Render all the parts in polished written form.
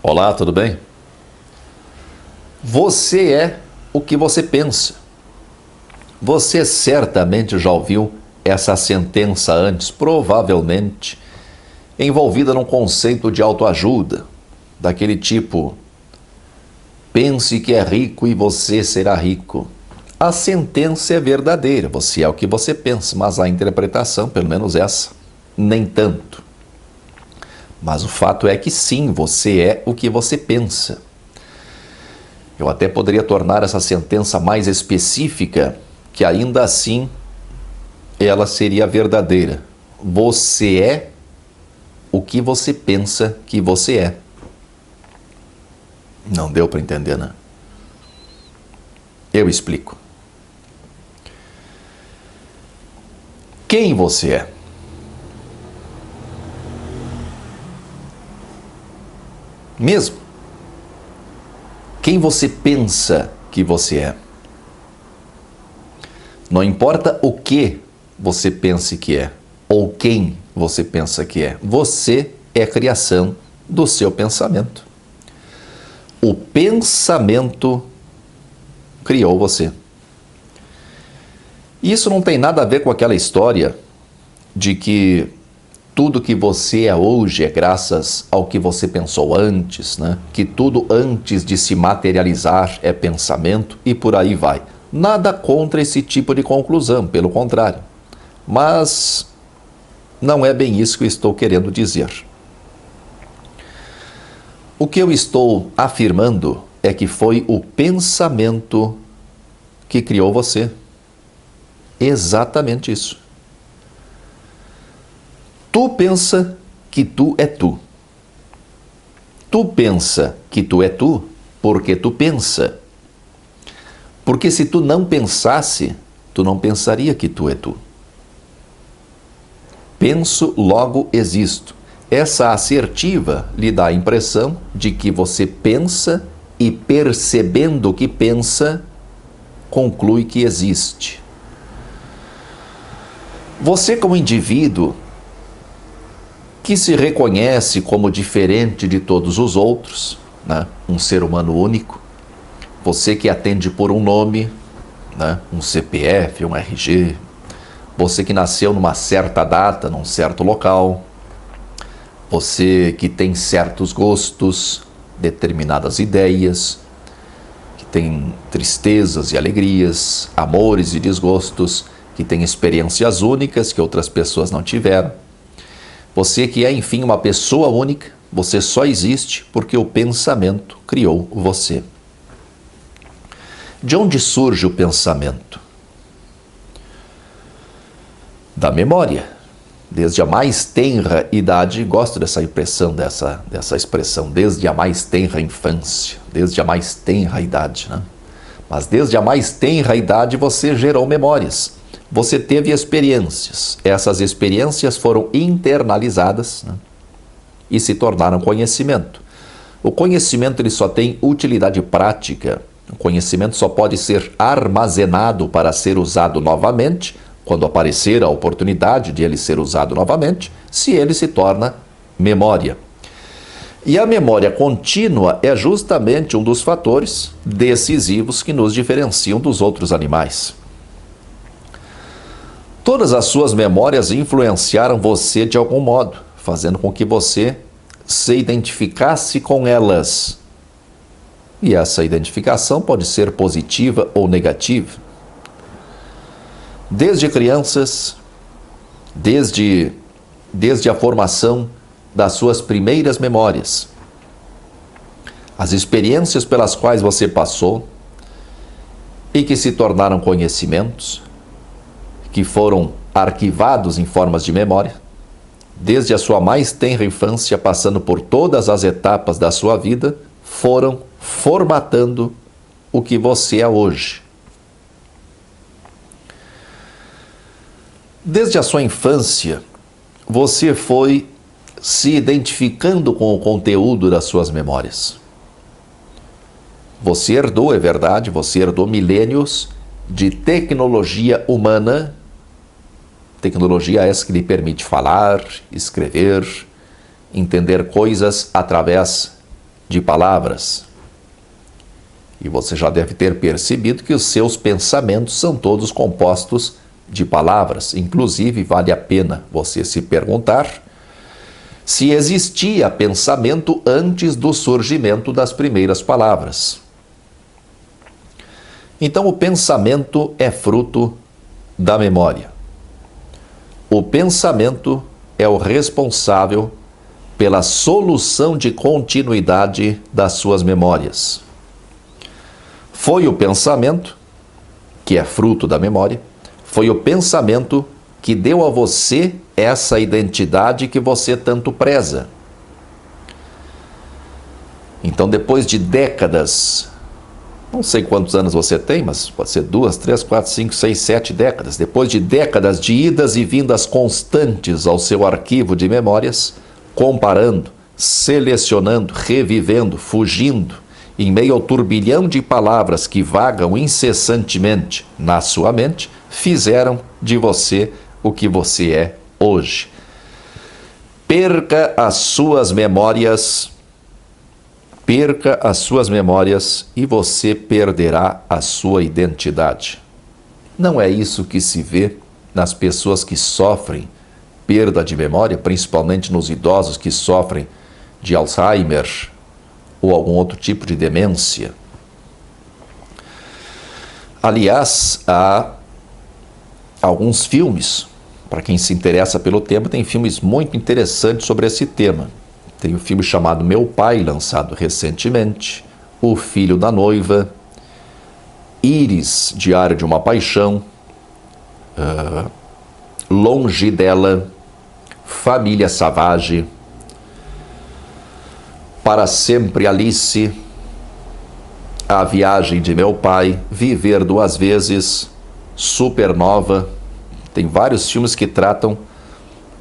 Olá, tudo bem? Você é o que você pensa. Você certamente já ouviu essa sentença antes, provavelmente envolvida num conceito de autoajuda, daquele tipo: pense que é rico e você será rico. A sentença é verdadeira, você é o que você pensa, mas a interpretação, pelo menos essa, nem tanto. Mas o fato é que sim, você é o que você pensa. Eu até poderia tornar essa sentença mais específica, que ainda assim ela seria verdadeira. Você é o que você pensa que você é. Não deu para entender, né? Eu explico. Quem você é? Mesmo? Quem você pensa que você é? Não importa o que você pense que é, ou quem você pensa que é. Você é a criação do seu pensamento. O pensamento criou você. Isso não tem nada a ver com aquela história de que tudo que você é hoje é graças ao que você pensou antes, né? Que tudo antes de se materializar é pensamento e por aí vai. Nada contra esse tipo de conclusão, pelo contrário. Mas não é bem isso que eu estou querendo dizer. O que eu estou afirmando é que foi o pensamento que criou você. Exatamente isso. Tu pensa que tu é tu. Tu pensa que tu é tu porque tu pensa. Porque se tu não pensasse, tu não pensaria que tu é tu. Penso, logo existo. Essa assertiva lhe dá a impressão de que você pensa e, percebendo o que pensa, conclui que existe. Você, como indivíduo que se reconhece como diferente de todos os outros, né? Um ser humano único, você que atende por um nome, né? Um CPF, um RG, você que nasceu numa certa data, num certo local, você que tem certos gostos, determinadas ideias, que tem tristezas e alegrias, amores e desgostos, que tem experiências únicas que outras pessoas não tiveram. Você que é, enfim, uma pessoa única, você só existe porque o pensamento criou você. De onde surge o pensamento? Da memória. Desde a mais tenra idade, gosto dessa impressão, dessa expressão, desde a mais tenra infância, desde a mais tenra idade, né? Mas desde a mais tenra idade você gerou memórias. Você teve experiências. Essas experiências foram internalizadas, né? E se tornaram conhecimento. O conhecimento ele só tem utilidade prática. O conhecimento só pode ser armazenado para ser usado novamente, quando aparecer a oportunidade de ele ser usado novamente, se ele se torna memória. E a memória contínua é justamente um dos fatores decisivos que nos diferenciam dos outros animais. Todas as suas memórias influenciaram você de algum modo, fazendo com que você se identificasse com elas. E essa identificação pode ser positiva ou negativa. Desde crianças, desde a formação das suas primeiras memórias, as experiências pelas quais você passou e que se tornaram conhecimentos, que foram arquivados em formas de memória, desde a sua mais tenra infância, passando por todas as etapas da sua vida, foram formatando o que você é hoje. Desde a sua infância, você foi se identificando com o conteúdo das suas memórias. Você herdou, é verdade, você herdou milênios de tecnologia humana. Tecnologia essa que lhe permite falar, escrever, entender coisas através de palavras. E você já deve ter percebido que os seus pensamentos são todos compostos de palavras. Inclusive, vale a pena você se perguntar se existia pensamento antes do surgimento das primeiras palavras. Então, o pensamento é fruto da memória. O pensamento é o responsável pela solução de continuidade das suas memórias. Foi o pensamento, que é fruto da memória, foi o pensamento que deu a você essa identidade que você tanto preza. Então, depois de décadas, não sei quantos anos você tem, mas pode ser 2, 3, 4, 5, 6, 7 décadas. Depois de décadas de idas e vindas constantes ao seu arquivo de memórias, comparando, selecionando, revivendo, fugindo, em meio ao turbilhão de palavras que vagam incessantemente na sua mente, fizeram de você o que você é hoje. Perca as suas memórias e você perderá a sua identidade. Não é isso que se vê nas pessoas que sofrem perda de memória, principalmente nos idosos que sofrem de Alzheimer ou algum outro tipo de demência. Aliás, há alguns filmes, para quem se interessa pelo tema, tem filmes muito interessantes sobre esse tema. Tem o filme chamado Meu Pai, lançado recentemente, O Filho da Noiva, Íris, Diário de uma Paixão, Longe dela, Família Savage, Para Sempre Alice, A Viagem de Meu Pai, Viver Duas Vezes, Supernova. Tem vários filmes que tratam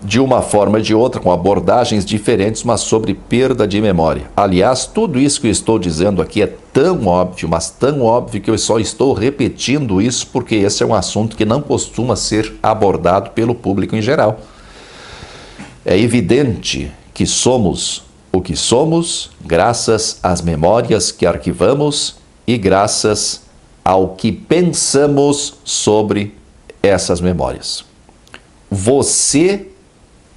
de uma forma ou de outra, com abordagens diferentes, mas sobre perda de memória. Aliás, tudo isso que eu estou dizendo aqui é tão óbvio, mas tão óbvio que eu só estou repetindo isso porque esse é um assunto que não costuma ser abordado pelo público em geral. É evidente que somos o que somos graças às memórias que arquivamos e graças ao que pensamos sobre essas memórias. Você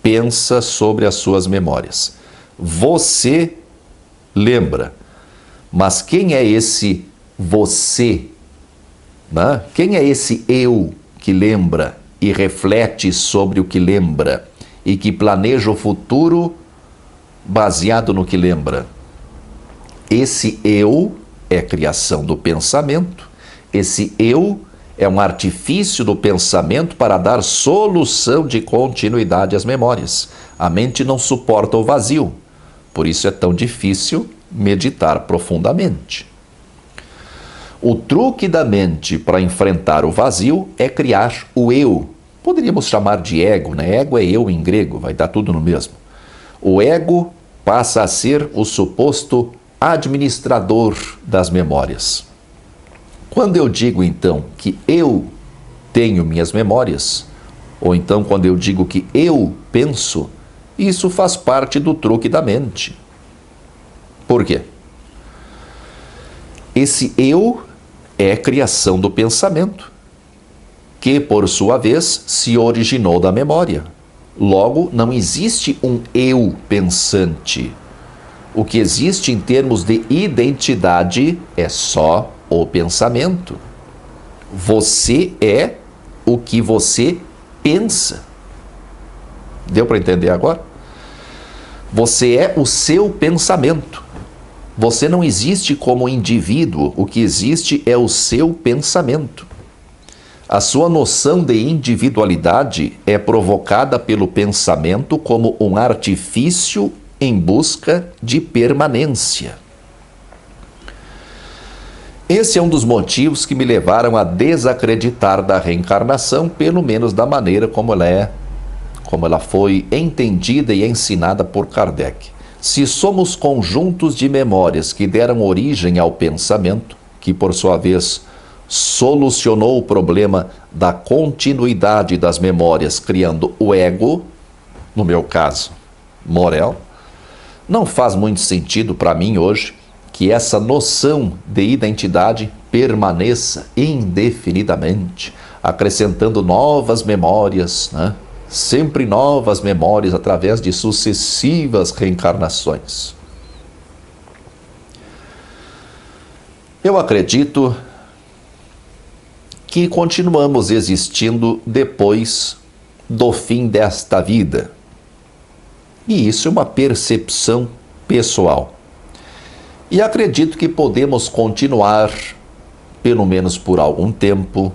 pensa sobre as suas memórias. Você lembra. Mas quem é esse você? Né? Quem é esse eu que lembra e reflete sobre o que lembra e que planeja o futuro baseado no que lembra? Esse eu é criação do pensamento. Esse eu é um artifício do pensamento para dar solução de continuidade às memórias. A mente não suporta o vazio, por isso é tão difícil meditar profundamente. O truque da mente para enfrentar o vazio é criar o eu. Poderíamos chamar de ego, né? Ego é eu em grego, vai dar tudo no mesmo. O ego passa a ser o suposto administrador das memórias. Quando eu digo, então, que eu tenho minhas memórias, ou então quando eu digo que eu penso, isso faz parte do truque da mente. Por quê? Esse eu é criação do pensamento, que, por sua vez, se originou da memória. Logo, não existe um eu pensante. O que existe em termos de identidade é só o pensamento. Você é o que você pensa. Deu para entender agora? Você é o seu pensamento. Você não existe como indivíduo. O que existe é o seu pensamento. A sua noção de individualidade é provocada pelo pensamento como um artifício em busca de permanência. Esse é um dos motivos que me levaram a desacreditar da reencarnação, pelo menos da maneira como ela foi entendida e ensinada por Kardec. Se somos conjuntos de memórias que deram origem ao pensamento, que por sua vez solucionou o problema da continuidade das memórias, criando o ego, no meu caso, Morel, Não faz muito sentido para mim hoje que essa noção de identidade permaneça indefinidamente, acrescentando novas memórias, né? Sempre novas memórias através de sucessivas reencarnações. Eu acredito que continuamos existindo depois do fim desta vida. E isso é uma percepção pessoal. E acredito que podemos continuar, pelo menos por algum tempo,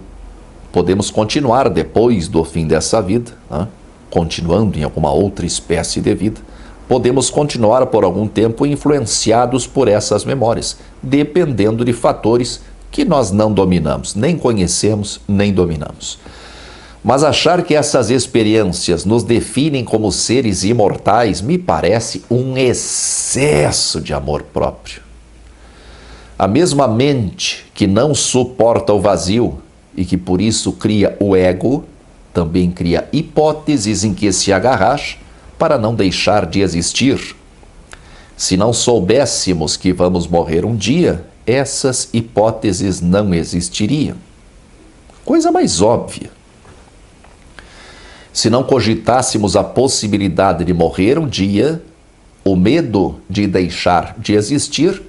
podemos continuar depois do fim dessa vida, né? Continuando em alguma outra espécie de vida, podemos continuar por algum tempo influenciados por essas memórias, dependendo de fatores que nós não dominamos, nem conhecemos, nem dominamos. Mas achar que essas experiências nos definem como seres imortais me parece um excesso de amor próprio. A mesma mente que não suporta o vazio e que por isso cria o ego, também cria hipóteses em que se agarrar para não deixar de existir. Se não soubéssemos que vamos morrer um dia, essas hipóteses não existiriam. Coisa mais óbvia. Se não cogitássemos a possibilidade de morrer um dia, o medo de deixar de existir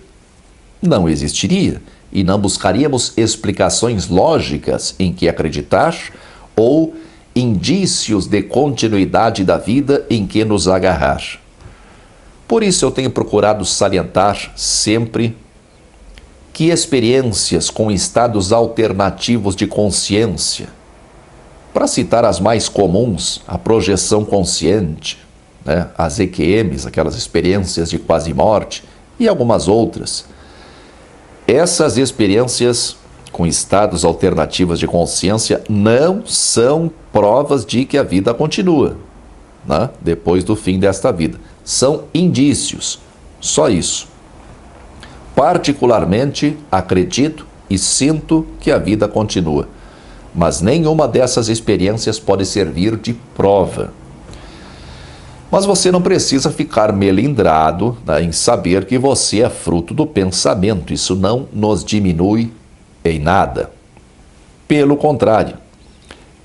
não existiria e não buscaríamos explicações lógicas em que acreditar ou indícios de continuidade da vida em que nos agarrar. Por isso eu tenho procurado salientar sempre que experiências com estados alternativos de consciência, para citar as mais comuns, a projeção consciente, né, as EQMs, aquelas experiências de quase morte e algumas outras, essas experiências com estados alternativos de consciência não são provas de que a vida continua, né, depois do fim desta vida. São indícios, só isso. Particularmente, acredito e sinto que a vida continua, mas nenhuma dessas experiências pode servir de prova. Mas você não precisa ficar melindrado, né, em saber que você é fruto do pensamento. Isso não nos diminui em nada. Pelo contrário,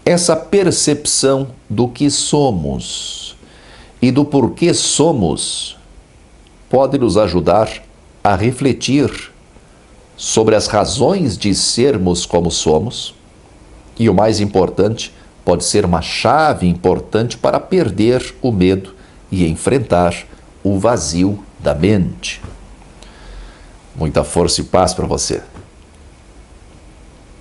essa percepção do que somos e do porquê somos pode nos ajudar a refletir sobre as razões de sermos como somos e, o mais importante, pode ser uma chave importante para perder o medo e enfrentar o vazio da mente. Muita força e paz para você.